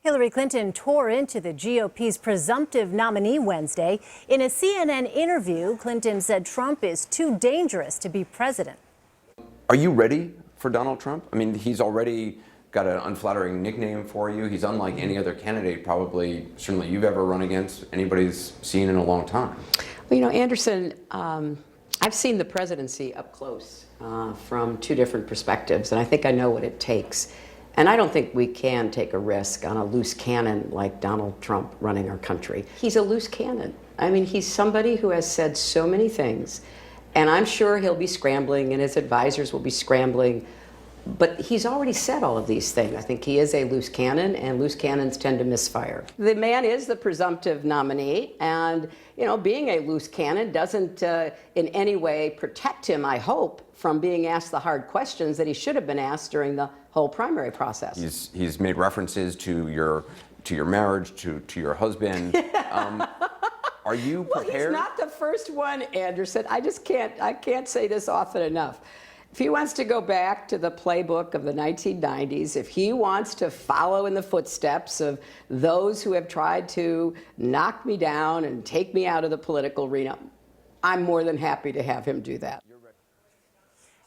Hillary Clinton tore into the GOP's presumptive nominee Wednesday. In a CNN interview, Clinton said Trump is too dangerous to be president. Are you ready for Donald Trump? I mean, he's already got an unflattering nickname for you. He's unlike any other candidate probably, certainly you've ever run against, anybody's seen in a long time. Well, you know, Anderson, I've seen the presidency up close from two different perspectives, and I think I know what it takes. And I don't think we can take a risk on a loose cannon like Donald Trump running our country. He's a loose cannon. I mean, he's somebody who has said so many things, and I'm sure he'll be scrambling and his advisors will be scrambling, but he's already said all of these things. I think he is a loose cannon, and loose cannons tend to misfire. The man is the presumptive nominee, and you know, being a loose cannon doesn't in any way protect him, I hope, from being asked the hard questions that he should have been asked during the whole primary process. He's made references to your marriage, to your husband. Are you prepared? Well, he's not the first one, Anderson. I can't say this often enough. If he wants to go back to the playbook of the 1990s, if he wants to follow in the footsteps of those who have tried to knock me down and take me out of the political arena, I'm more than happy to have him do that.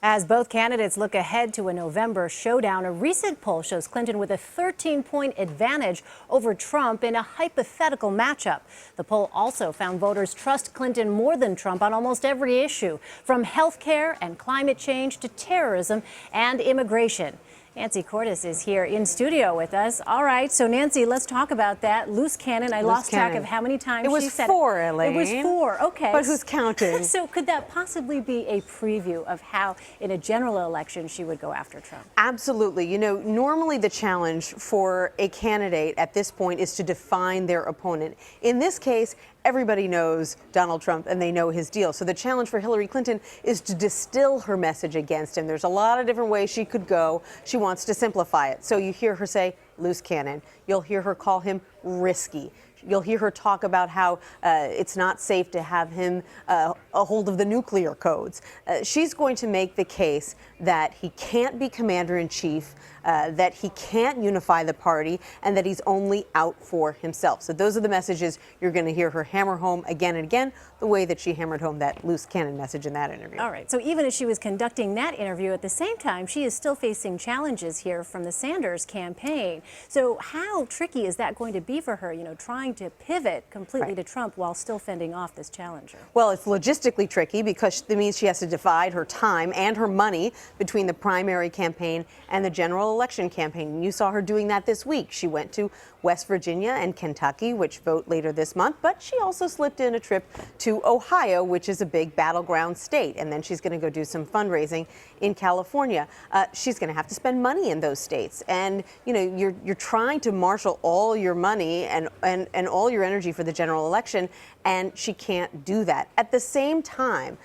As both candidates look ahead to a November showdown, a recent poll shows Clinton with a 13-point advantage over Trump in a hypothetical matchup. The poll also found voters trust Clinton more than Trump on almost every issue, from health care and climate change to terrorism and immigration. Nancy Cordes is here in studio with us. All right, so Nancy, let's talk about that. Loose cannon. I lost track of how many times she said it. It was four, Elaine. It was four, okay. But who's counting? So could that possibly be a preview of how, in a general election, she would go after Trump? Absolutely. You know, normally the challenge for a candidate at this point is to define their opponent. In this case, everybody knows Donald Trump and they know his deal. So the challenge for Hillary Clinton is to distill her message against him. There's a lot of different ways she could go. She wants to simplify it. So you hear her say loose cannon. You'll hear her call him risky. You'll hear her talk about how it's not safe to have him a hold of the nuclear codes. She's going to make the case that he can't be commander-in-chief, that he can't unify the party, and that he's only out for himself. So those are the messages you're going to hear her hammer home again and again, the way that she hammered home that loose cannon message in that interview. All right. So even as she was conducting that interview, at the same time, she is still facing challenges here from the Sanders campaign. So how tricky is that going to be for her, you know, trying to pivot completely to Trump while still fending off this challenger? Well, it's logistically tricky because it means she has to divide her time and her money between the primary campaign and the general election campaign. And you saw her doing that this week. She went to West Virginia and Kentucky, which vote later this month, but she also slipped in a trip to Ohio, which is a big battleground state. And then she's going to go do some fundraising in California. She's going to have to spend money in those states. And, you know, you're trying to marshal all your money and all your energy for the general election, and she can't do that. At the same time,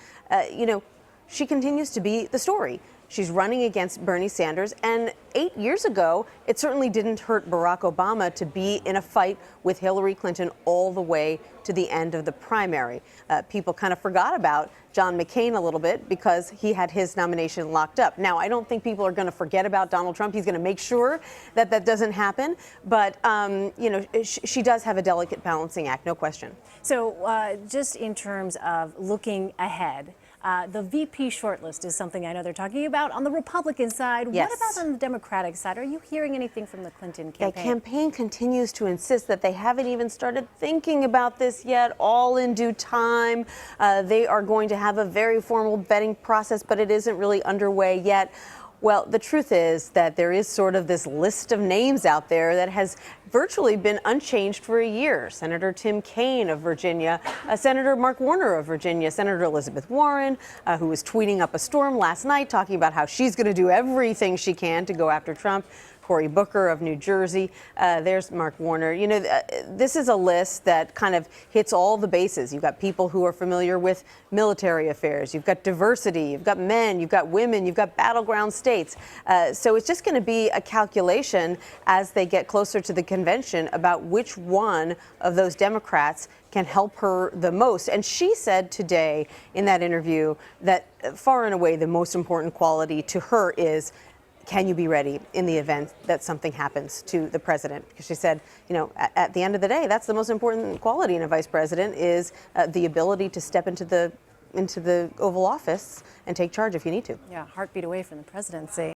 you know, she continues to be the story. She's running against Bernie Sanders, and 8 years ago, it certainly didn't hurt Barack Obama to be in a fight with Hillary Clinton all the way to the end of the primary. People kind of forgot about John McCain a little bit because he had his nomination locked up. Now, I don't think people are going to forget about Donald Trump. He's going to make sure that that doesn't happen. But, you know, she does have a delicate balancing act, no question. So just in terms of looking ahead, the VP shortlist is something I know they're talking about on the Republican side. Yes. What about on the Democratic side? Are you hearing anything from the Clinton campaign? The campaign continues to insist that they haven't even started thinking about this yet, all in due time. They are going to have a very formal vetting process, but it isn't really underway yet. Well, the truth is that there is sort of this list of names out there that has virtually been unchanged for a year. Senator Tim Kaine of Virginia, Senator Mark Warner of Virginia, Senator Elizabeth Warren, who was tweeting up a storm last night talking about how she's going to do everything she can to go after Trump. Cory Booker of New Jersey. There's Mark Warner. You know, this is a list that kind of hits all the bases. You've got people who are familiar with military affairs. You've got diversity. You've got men. You've got women. You've got battleground states. So it's just going to be a calculation as they get closer to the convention about which one of those Democrats can help her the most. And she said today in that interview that far and away the most important quality to her is can you be ready in the event that something happens to the president? Because she said, you know, at the end of the day, that's the most important quality in a vice president is the ability to step into the Oval Office and take charge if you need to. Yeah, heartbeat away from the presidency.